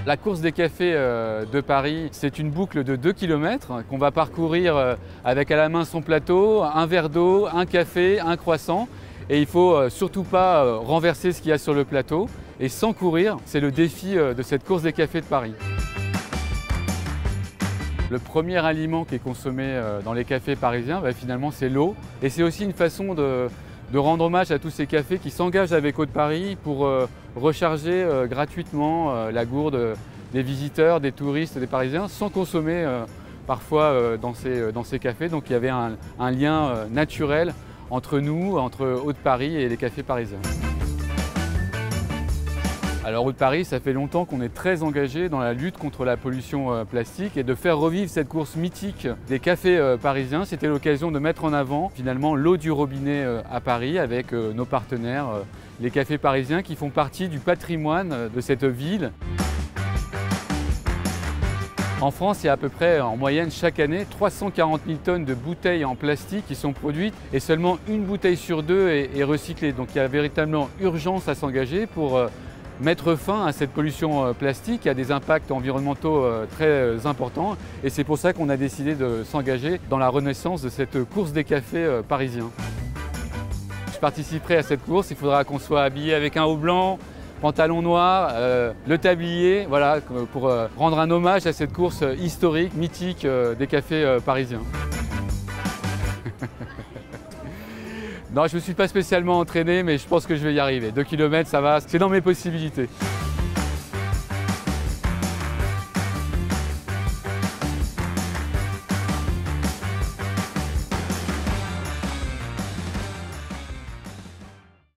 La course des cafés de Paris, c'est une boucle de 2 km qu'on va parcourir avec à la main son plateau, un verre d'eau, un café, un croissant. Et il ne faut surtout pas renverser ce qu'il y a sur le plateau. Et sans courir, c'est le défi de cette course des cafés de Paris. Le premier aliment qui est consommé dans les cafés parisiens, finalement, c'est l'eau. Et c'est aussi une façon de rendre hommage à tous ces cafés qui s'engagent avec Eau de Paris pour recharger gratuitement la gourde des visiteurs, des touristes, des Parisiens, sans consommer parfois dans ces cafés. Donc il y avait un lien naturel entre nous, entre Eau de Paris et les cafés parisiens. Alors Eau de Paris, ça fait longtemps qu'on est très engagé dans la lutte contre la pollution plastique et de faire revivre cette course mythique des cafés parisiens. C'était l'occasion de mettre en avant finalement l'eau du robinet à Paris avec nos partenaires, les cafés parisiens qui font partie du patrimoine de cette ville. En France, il y a à peu près en moyenne chaque année 340 000 tonnes de bouteilles en plastique qui sont produites et seulement une bouteille sur deux est recyclée. Donc il y a véritablement urgence à s'engager pour mettre fin à cette pollution plastique qui a des impacts environnementaux très importants et c'est pour ça qu'on a décidé de s'engager dans la renaissance de cette course des cafés parisiens. Je participerai à cette course, il faudra qu'on soit habillé avec un haut blanc, pantalon noir, le tablier, voilà, pour rendre un hommage à cette course historique, mythique des cafés parisiens. Non, je ne me suis pas spécialement entraîné, mais je pense que je vais y arriver. 2 km, ça va, c'est dans mes possibilités.